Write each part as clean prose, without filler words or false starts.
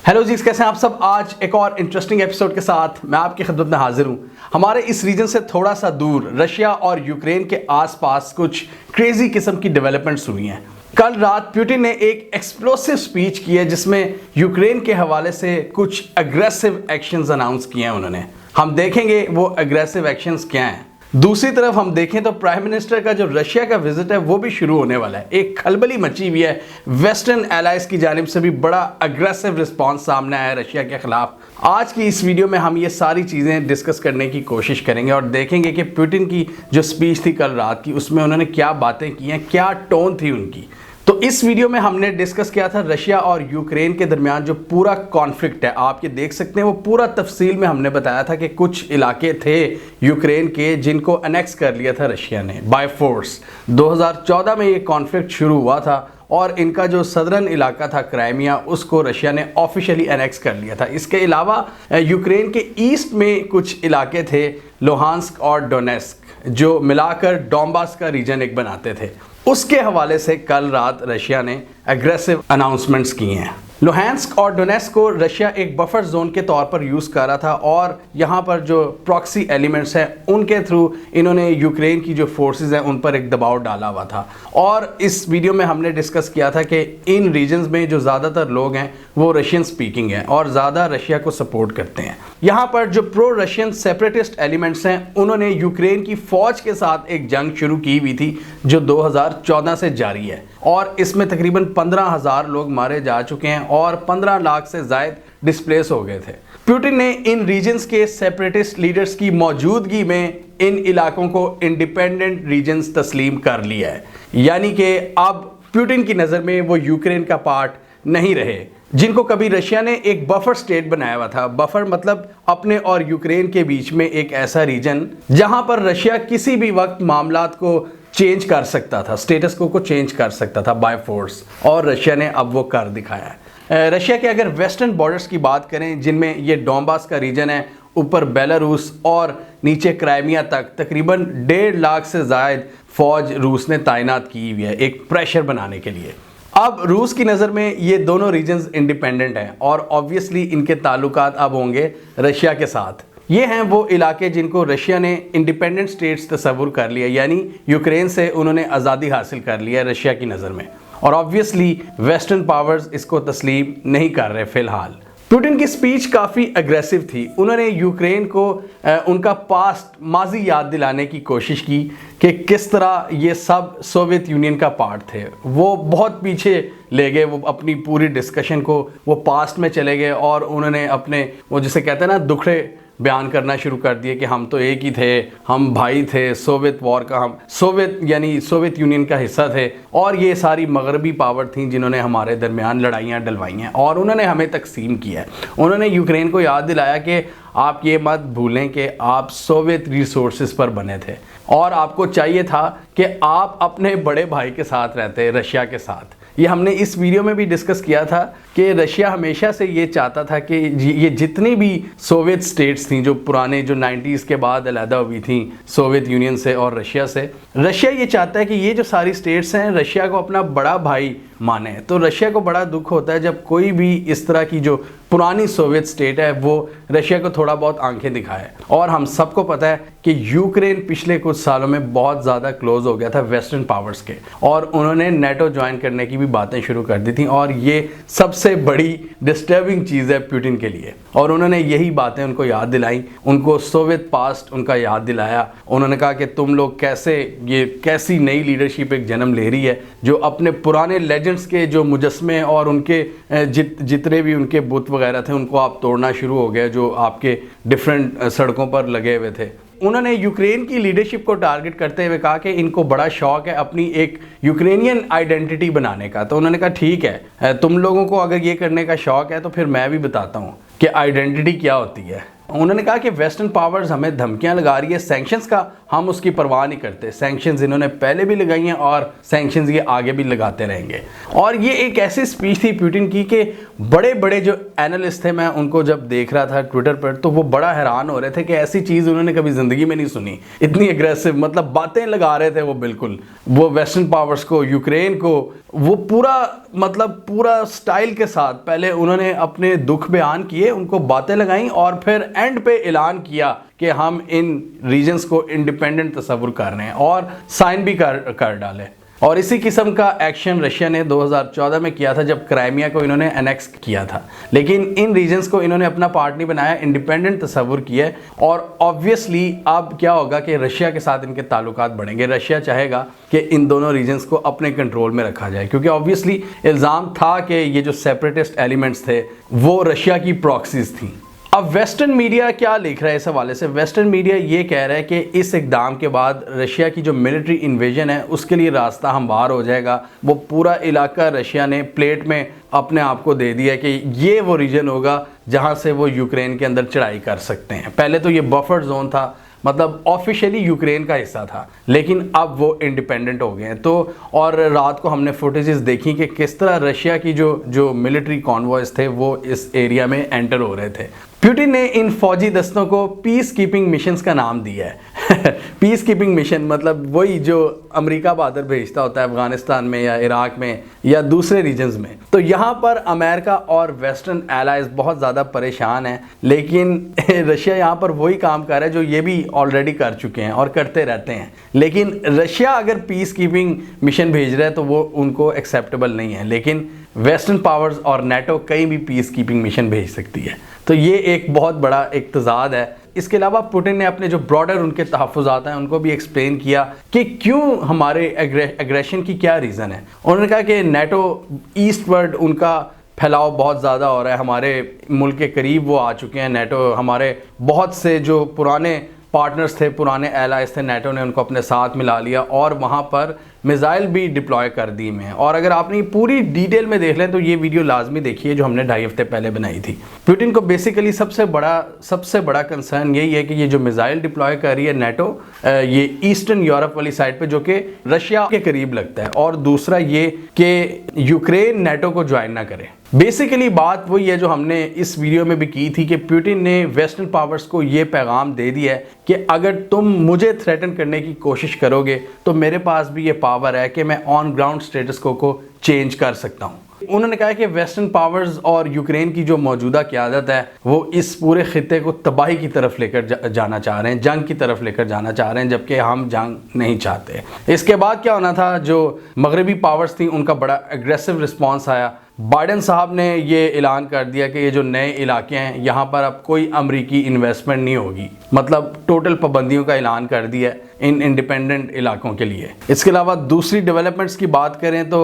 Hello जी, कैसे हैं आप सब। आज एक और इंटरेस्टिंग एपिसोड के साथ मैं आपकी खिदमत में हाजिर हूं। हमारे इस रीजन से थोड़ा सा दूर रशिया और यूक्रेन के आसपास कुछ क्रेजी किस्म की डेवलपमेंट्स हुई हैं। कल रात पुतिन ने एक एक्सप्लोसिव स्पीच की है जिसमें यूक्रेन के हवाले से कुछ अग्रेसिव एक्शंस अनाउंस किए हैं उन्होंने। हम देखेंगे वो अग्रेसिव एक्शंस क्या हैं। दूसरी तरफ हम देखें तो प्राइम मिनिस्टर का जो रशिया का विजिट है वो भी शुरू होने वाला है। एक खलबली मची हुई है, वेस्टर्न एलाइज की जानिब से भी बड़ा अग्रेसिव रिस्पांस सामने आया है रशिया के खिलाफ। आज की इस वीडियो में हम ये सारी चीज़ें डिस्कस करने की कोशिश करेंगे और देखेंगे कि पुतिन की जो स्पीच थी कल रात की, उसमें उन्होंने क्या बातें की हैं, क्या टोन थी उनकी। तो इस वीडियो में हमने डिस्कस किया था रशिया और यूक्रेन के दरमियान जो पूरा कॉन्फ्लिक्ट है, आप ये देख सकते हैं वो पूरा तफसील में हमने बताया था कि कुछ इलाके थे यूक्रेन के जिनको अनेक्स कर लिया था रशिया ने बाय फोर्स। 2014 में ये कॉन्फ्लिक्ट शुरू हुआ था और इनका जो सदरन इलाका था क्राइमिया, उसको रशिया ने ऑफिशियली अनेक्स कर लिया था। इसके अलावा यूक्रेन के ईस्ट में कुछ इलाके थे, लोहांस्क और डोनेस्क, जो मिलाकर डोंबास का रीजन एक बनाते थे। उसके हवाले से कल रात रशिया ने एग्रेसिव अनाउंसमेंट्स किए हैं। लोहांस्क और डोनेस्क को रशिया एक बफर जोन के तौर पर यूज़ कर रहा था और यहाँ पर जो प्रॉक्सी एलिमेंट्स हैं उनके थ्रू इन्होंने यूक्रेन की जो फोर्सेस हैं उन पर एक दबाव डाला हुआ था। और इस वीडियो में हमने डिस्कस किया था कि इन रीजन्स में जो ज़्यादातर लोग हैं वो रशियन स्पीकिंग हैं और ज़्यादा रशिया को सपोर्ट करते हैं। यहाँ पर जो प्रो रशियन सेपरेटिस्ट एलिमेंट्स हैं उन्होंने यूक्रेन की फ़ौज के साथ एक जंग शुरू की हुई थी जो 2014 से जारी है और इसमें तकरीबन 15,000 लोग मारे जा चुके हैं और 15 लाख से ज़ायद डिस्प्लेस हो गए थे। पुतिन ने इन रीजन्स के सेपरेटिस्ट लीडर्स की मौजूदगी में इन इलाकों को इंडिपेंडेंट रीजन्स तस्लीम कर लिया है, यानी कि अब पुतिन की नज़र में वो यूक्रेन का पार्ट नहीं रहे, जिनको कभी रशिया ने एक बफर स्टेट बनाया हुआ था। बफर मतलब अपने और यूक्रेन के बीच में एक ऐसा रीजन जहां पर रशिया किसी भी वक्त मामलात को चेंज कर सकता था, स्टेटस को चेंज कर सकता था बाय फोर्स, और रशिया ने अब वो कर दिखाया है। रशिया के अगर वेस्टर्न बॉर्डर्स की बात करें जिनमें ये डोंबास का रीजन है, ऊपर बेलारूस और नीचे क्राइमिया तक तकरीबन 1.5 लाख से ज़ायद फ़ौज रूस ने तैनात की हुई है एक प्रेशर बनाने के लिए। अब रूस की नज़र में ये दोनों रीजन्स इंडिपेंडेंट हैं और ऑब्वियसली इनके ताल्लुकात अब होंगे रशिया के साथ। ये हैं वो इलाके जिनको रशिया ने इंडिपेंडेंट स्टेट्स तस्वुर कर लिया, यानी यूक्रेन से उन्होंने आज़ादी हासिल कर लिया है रशिया की नज़र में, और ऑब्वियसली वेस्टर्न पावर्स इसको तस्लीम नहीं कर रहे फ़िलहाल। पुतिन की स्पीच काफ़ी अग्रेसिव थी। उन्होंने यूक्रेन को उनका पास्ट माजी याद दिलाने की कोशिश की कि किस तरह ये सब सोवियत यूनियन का पार्ट थे। वो बहुत पीछे ले गए, वो अपनी पूरी डिस्कशन को वो पास्ट में चले गए और उन्होंने अपने वो जिसे कहते हैं ना दुखड़े बयान करना शुरू कर दिए कि हम तो एक ही थे, हम भाई थे, सोवियत वॉर का हम सोवियत यानी सोवियत यूनियन का हिस्सा थे और ये सारी मगरबी पावर थी जिन्होंने हमारे दरमियान लड़ाइयाँ डलवाई हैं और उन्होंने हमें तकसीम किया है। उन्होंने यूक्रेन को याद दिलाया कि आप ये मत भूलें कि आप सोवियत रिसोर्सेज पर बने थे और आपको चाहिए था कि आप अपने बड़े भाई के साथ रहते, रशिया के साथ। ये हमने इस वीडियो में भी डिस्कस किया था कि रशिया हमेशा से ये चाहता था कि ये जितनी भी सोवियत स्टेट्स थीं जो पुराने जो 90s के बाद अलहदा हुई थी सोवियत यूनियन से और रशिया से, रशिया ये चाहता है कि ये जो सारी स्टेट्स हैं रशिया को अपना बड़ा भाई माने। तो रशिया को बड़ा दुख होता है जब कोई भी इस तरह की जो पुरानी सोवियत स्टेट है वो रशिया को थोड़ा बहुत आंखें दिखाए। और हम सबको पता है कि यूक्रेन पिछले कुछ सालों में बहुत ज़्यादा क्लोज हो गया था वेस्टर्न पावर्स के और उन्होंने नेटो ज्वाइन करने की भी बातें शुरू कर दी थी और ये सबसे बड़ी डिस्टर्बिंग चीज़ है पुतिन के लिए। और उन्होंने यही बातें उनको याद दिलाई, उनको सोवियत पास्ट उनका याद दिलाया। उन्होंने कहा कि तुम लोग कैसी नई लीडरशिप एक जन्म ले रही है जो अपने पुराने लेजेंड्स के जो मुजस्मे और उनके जितने भी उनके बुत वगैरह थे उनको आप तोड़ना शुरू हो गए जो आपके डिफरेंट सड़कों पर लगे हुए थे। उन्होंने यूक्रेन की लीडरशिप को टारगेट करते हुए कहा कि इनको बड़ा शौक है अपनी एक यूक्रेनियन आइडेंटिटी बनाने का। तो उन्होंने कहा ठीक है, तुम लोगों को अगर ये करने का शौक है तो फिर मैं भी बताता हूँ। कि आइडेंटिटी क्या होती है। उन्होंने कहा कि वेस्टर्न पावर्स हमें धमकियां लगा रही है सैंक्शंस का, हम उसकी परवाह नहीं करते। सैंक्शंस इन्होंने पहले भी लगाई हैं और सैंक्शंस ये आगे भी लगाते रहेंगे। और ये एक ऐसी स्पीच थी पुतिन की कि बड़े बड़े जो एनालिस्ट थे, मैं उनको जब देख रहा था ट्विटर पर तो वो बड़ा हैरान हो रहे थे कि ऐसी चीज़ उन्होंने कभी ज़िंदगी में नहीं सुनी। इतनी एग्रेसिव मतलब बातें लगा रहे थे वो, बिल्कुल वो वेस्टर्न पावर्स को, यूक्रेन को, वो पूरा मतलब पूरा स्टाइल के साथ पहले उन्होंने अपने दुख बयान किए, उनको बातें लगाई और फिर एंड पे ऐलान किया कि हम इन रीजन्स को इंडिपेंडेंट तस्वुर कर रहे हैं और साइन भी कर डाले। और इसी किस्म का एक्शन रशिया ने 2014 में किया था जब क्राइमिया को इन्होंने एनेक्स किया था। लेकिन इन रीजन्स को इन्होंने अपना पार्ट नहीं बनाया, इंडिपेंडेंट तस्वुर किया। और ऑब्वियसली अब क्या होगा कि रशिया के साथ इनके ताल्लुकात बढ़ेंगे। रशिया चाहेगा कि इन दोनों रीजन्स को अपने कंट्रोल में रखा जाए, क्योंकि ऑब्वियसली इल्ज़ाम था कि ये जो सेपरेटिस्ट एलिमेंट्स थे वो रशिया की प्रॉक्सीज थी। अब वेस्टर्न मीडिया क्या लिख रहा है इस हवाले से? वेस्टर्न मीडिया ये कह रहा है कि इस इकदाम के बाद रशिया की जो मिलिट्री इन्वेजन है उसके लिए रास्ता हमवार हो जाएगा। वो पूरा इलाका रशिया ने प्लेट में अपने आप को दे दिया कि ये वो रीजन होगा जहां से वो यूक्रेन के अंदर चढ़ाई कर सकते हैं। पहले तो ये बफर जोन था, मतलब ऑफिशियली यूक्रेन का हिस्सा था, लेकिन अब वो इंडिपेंडेंट हो गए हैं। तो और रात को हमने फुटेजेस देखी कि किस तरह रशिया की जो मिलिट्री कॉन्वॉयज थे वो इस एरिया में एंटर हो रहे थे। पुतिन ने इन फौजी दस्तों को पीस कीपिंग मिशंस का नाम दिया है। पीस कीपिंग मिशन मतलब वही जो अमेरिका बहादुर भेजता होता है अफगानिस्तान में या इराक में या दूसरे रीजन्स में। तो यहाँ पर अमेरिका और वेस्टर्न एलाइज बहुत ज़्यादा परेशान हैं, लेकिन रशिया यहाँ पर वही काम कर रहा है जो ये भी ऑलरेडी कर चुके हैं और करते रहते हैं। लेकिन रशिया अगर पीस कीपिंग मिशन भेज रहा है तो वो उनको एक्सेप्टेबल नहीं है, लेकिन वेस्टर्न पावर्स और नेटो कहीं भी पीस कीपिंग मिशन भेज सकती है। तो ये एक बहुत बड़ा एक तजाद है। इसके अलावा पुतिन ने अपने जो ब्रॉडर उनके तहफ़्फ़ुज़ात हैं उनको भी एक्सप्लेन किया कि क्यों हमारे एग्रेशन की क्या रीज़न है। उन्होंने कहा कि नेटो ईस्टवर्ड उनका फैलाव बहुत ज़्यादा हो रहा है, हमारे मुल्क के करीब वो आ चुके हैं। नेटो हमारे बहुत से जो पुराने पार्टनर्स थे, पुराने एलाइज थे, नेटो ने उनको अपने साथ मिला लिया और वहाँ पर मिसाइल भी डिप्लॉय कर दी में। और अगर आपने पूरी डिटेल में देख लें तो ये वीडियो लाजमी देखिए जो हमने 2.5 हफ्ते पहले बनाई थी। पुतिन को बेसिकली सबसे बड़ा कंसर्न यही है कि ये जो मिसाइल डिप्लॉय कर रही है नेटो, ये ईस्टर्न यूरोप वाली साइड पे जो कि रशिया के करीब लगता है, और दूसरा ये कि यूक्रेन नेटो को ज्वाइन ना करे। बेसिकली बात वही है जो हमने इस वीडियो में भी की थी कि पुतिन ने वेस्टर्न पावर्स को ये पैगाम दे दिया है कि अगर तुम मुझे थ्रेटन करने की कोशिश करोगे तो मेरे पास भी ये पावर है कि मैं ऑन ग्राउंड स्टेटस को चेंज कर सकता हूँ। उन्होंने कहा कि वेस्टर्न पावर्स और यूक्रेन की जो मौजूदा क़यादत है वो इस पूरे खित्ते को तबाही की तरफ लेकर जाना चाह रहे हैं, जंग की तरफ लेकर जाना चाह रहे हैं, जबकि हम जंग नहीं चाहते। इसके बाद क्या होना था, जो मगरबी पावर्स थी उनका बड़ा एग्रेसिव रिस्पॉन्स आया। बाइडन साहब ने ये ऐलान कर दिया कि ये जो नए इलाके हैं यहाँ पर अब कोई अमरीकी इन्वेस्टमेंट नहीं होगी, मतलब टोटल पाबंदियों का ऐलान कर दिया इन इंडिपेंडेंट इलाकों के लिए। इसके अलावा दूसरी डेवलपमेंट्स की बात करें तो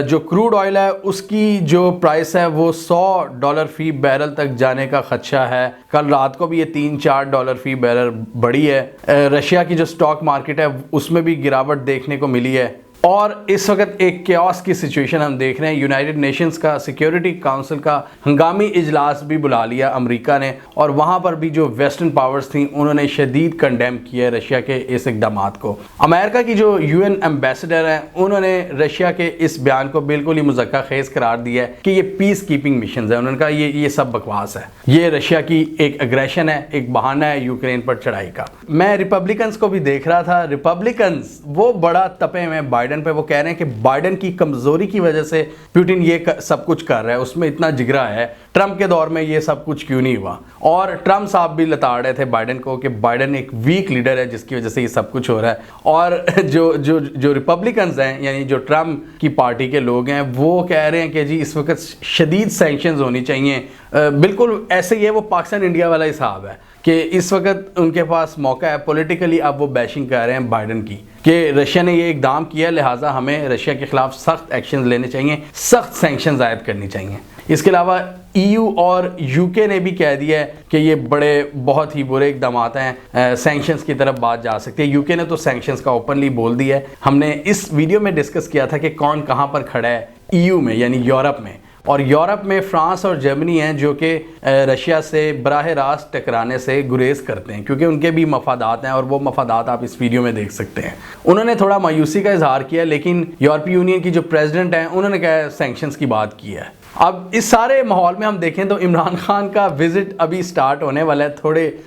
जो क्रूड ऑयल है उसकी जो प्राइस है वो $100 फी बैरल तक जाने का खदशा है। कल रात को भी ये $3-4 फी बैरल बढ़ी है। रशिया की जो स्टॉक मार्केट है उसमें भी गिरावट देखने को मिली है। और इस वक्त एक केओस की सिचुएशन हम देख रहे हैं। यूनाइटेड नेशंस का सिक्योरिटी काउंसिल का हंगामी इजलास भी बुला लिया अमेरिका ने, और वहां पर भी जो वेस्टर्न पावर्स थी उन्होंने शदीद कंडेम किया रशिया के इस इकदामात को। अमेरिका की जो यूएन एम्बेसडर हैं उन्होंने रशिया के इस बयान को बिल्कुल ही मुज़क्का खेज करार दिया है कि ये पीस कीपिंग मिशन है। उन्होंने कहा ये सब बकवास है, ये रशिया की एक अग्रेशन है, एक बहाना है यूक्रेन पर चढ़ाई का। मैं रिपब्लिकन्स को भी देख रहा था, रिपब्लिकन्स वो बड़ा तपे में बाइडन पे, वो कह रहे हैं कि बाइडन की कमजोरी की वजह से पुतिन ये सब कुछ कर रहा है, उसमें इतना जिगरा है, ट्रंप के दौर में ये सब कुछ क्यों नहीं हुआ। और ट्रंप साहब भी लताड़ रहे थे बाइडन को कि बाइडन एक वीक लीडर है जिसकी वजह से ये सब कुछ हो रहा है। और जो रिपब्लिकन्स हैं यानी जो ट्रंप की पार्टी के लोग हैं वो कह रहे हैं कि जी इस वक्त शदीद सैंक्शंस होनी चाहिए। बिल्कुल ऐसे ही है, वो पाकिस्तान इंडिया वाला हिसाब है कि इस वक्त उनके पास मौका है पॉलिटिकली। अब वो बैशिंग कर रहे हैं बाइडन की कि रशिया ने ये इकदाम किया, लिहाजा हमें रशिया के खिलाफ सख्त एक्शन लेने चाहिए, सख्त सैंक्शंस आयद करनी चाहिए। इसके अलावा EU और UK ने भी कह दिया है कि ये बहुत ही बुरे इकदाम हैं, सैंक्शंस की तरफ बात जा सकती है। UK ने तो सैंक्शंस का ओपनली बोल दिया है। हमने इस वीडियो में डिस्कस किया था कि कौन कहाँ पर खड़ा है EU में यानी यूरोप में, और यूरोप में फ्रांस और जर्मनी हैं जो कि रशिया से बराह रास्त टकराने से गुरेज करते हैं, क्योंकि उनके भी मफादात हैं और वो मफादात आप इस वीडियो में देख सकते हैं। उन्होंने थोड़ा मायूसी का इजहार किया, लेकिन यूरोपीय यूनियन की जो प्रेसिडेंट हैं उन्होंने क्या सैंक्शंस की बात की है। अब इस सारे माहौल में हम देखें तो इमरान खान का विजिट अभी स्टार्ट होने वाला है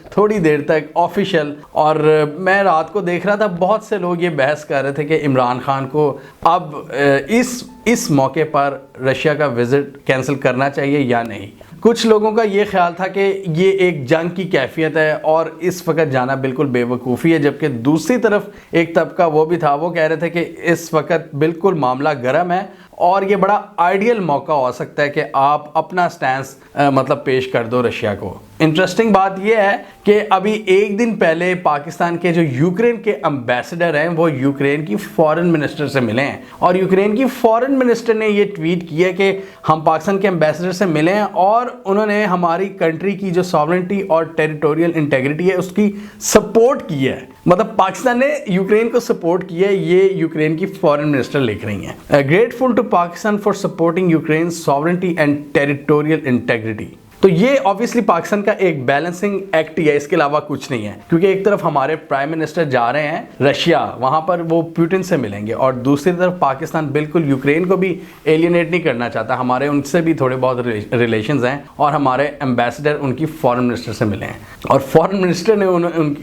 थोड़ी देर तक ऑफिशियल। और मैं रात को देख रहा था, बहुत से लोग ये बहस कर रहे थे कि इमरान खान को अब इस मौके पर रशिया का विजिट कैंसिल करना चाहिए या नहीं। कुछ लोगों का ये ख्याल था कि ये एक जंग की कैफियत है और इस वक्त जाना बिल्कुल बेवकूफ़ी है, जबकि दूसरी तरफ एक तबका वो भी था, वो कह रहे थे कि इस वक्त बिल्कुल मामला गर्म है और ये बड़ा आइडियल मौका हो सकता है कि आप अपना स्टैंस मतलब पेश कर दो रशिया को। इंटरेस्टिंग बात यह है कि अभी एक दिन पहले पाकिस्तान के जो यूक्रेन के एम्बेसडर हैं वो यूक्रेन की फॉरेन मिनिस्टर से मिले हैं और यूक्रेन की फॉरेन मिनिस्टर ने ये ट्वीट किया कि हम पाकिस्तान के एम्बेसडर से मिले हैं और उन्होंने हमारी कंट्री की जो सॉवरेंटी और टेरिटोरियल इंटेग्रिटी है उसकी सपोर्ट की है। मतलब पाकिस्तान ने यूक्रेन को सपोर्ट किया है, ये यूक्रेन की फॉरेन मिनिस्टर लिख रही हैं। Grateful to Pakistan for supporting Ukraine sovereignty and territorial integrity. तो ये ऑब्वियसली पाकिस्तान का एक बैलेंसिंग एक्ट ही है, इसके अलावा कुछ नहीं है, क्योंकि एक तरफ हमारे प्राइम मिनिस्टर जा रहे हैं रशिया, वहां पर वो पुतिन से मिलेंगे, और दूसरी तरफ पाकिस्तान बिल्कुल यूक्रेन को भी एलियनेट नहीं करना चाहता। हमारे उनसे भी थोड़े बहुत रिलेशंस हैं और हमारे एम्बेसडर उनकी फॉरेन मिनिस्टर से मिले हैं और फॉरेन मिनिस्टर ने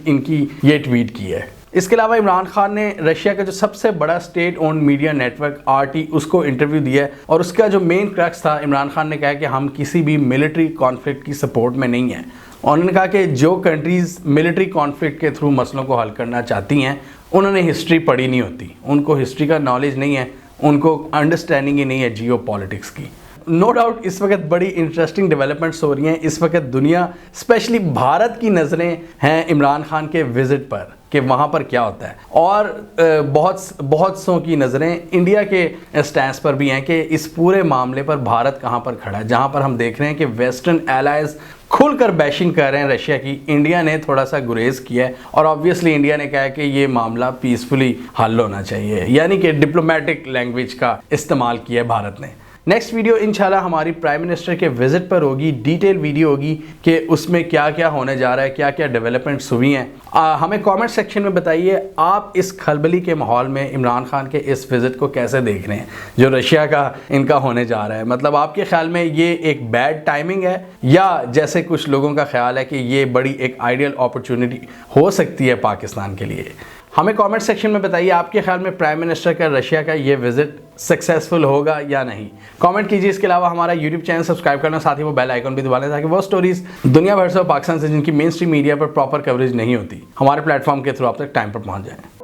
इनकी ये ट्वीट की है। इसके अलावा इमरान खान ने रशिया का जो सबसे बड़ा state owned media network RT उसको इंटरव्यू दिया है और उसका जो मेन क्रक्स था, इमरान खान ने कहा कि हम किसी भी मिलिट्री कॉन्फ्लिक्ट की सपोर्ट में नहीं हैं और उन्होंने कहा कि जो कंट्रीज़ मिलिट्री कॉन्फ्लिक्ट के थ्रू मसलों को हल करना चाहती हैं उन्होंने हिस्ट्री पढ़ी नहीं होती, उनको हिस्ट्री का नॉलेज नहीं है, उनको अंडरस्टैंडिंग ही नहीं है जियो पॉलिटिक्स की। नो डाउट इस वक्त बड़ी इंटरेस्टिंग डेवलपमेंट्स हो रही हैं। इस वक्त दुनिया स्पेशली भारत की नज़रें हैं इमरान खान के विज़िट पर कि वहाँ पर क्या होता है, और बहुत सौ की नज़रें इंडिया के स्टैंस पर भी हैं कि इस पूरे मामले पर भारत कहाँ पर खड़ा है। जहाँ पर हम देख रहे हैं कि वेस्टर्न एलाइज खुलकर बैशिंग कर रहे हैं रशिया की, इंडिया ने थोड़ा सा गुरेज किया है और ऑब्वियसली इंडिया ने कहा कि ये मामला पीसफुली हल होना चाहिए, यानी कि डिप्लोमेटिक लैंग्वेज का इस्तेमाल किया है भारत ने। नेक्स्ट वीडियो इंशाल्लाह हमारी प्राइम मिनिस्टर के विजिट पर होगी, डिटेल वीडियो होगी कि उसमें क्या क्या होने जा रहा है, क्या क्या डेवलपमेंट्स हुई हैं। हमें कमेंट सेक्शन में बताइए आप इस खलबली के माहौल में इमरान खान के इस विजिट को कैसे देख रहे हैं जो रशिया का इनका होने जा रहा है। मतलब आपके ख्याल में ये एक बैड टाइमिंग है या जैसे कुछ लोगों का ख्याल है कि ये बड़ी एक आइडियल अपॉर्चुनिटी हो सकती है पाकिस्तान के लिए। हमें कमेंट सेक्शन में बताइए आपके ख्याल में प्राइम मिनिस्टर का रशिया का ये विजिट सक्सेसफुल होगा या नहीं, कमेंट कीजिए। इसके अलावा हमारा यूट्यूब चैनल सब्सक्राइब करना, साथ ही वो बेल आइकन भी दबा लें ताकि वो स्टोरीज दुनिया भर से पाकिस्तान से जिनकी मेन स्ट्रीम मीडिया पर प्रॉपर कवरेज नहीं होती हमारे प्लेटफॉर्म के थ्रू आप तक टाइम पर पहुंच जाएं।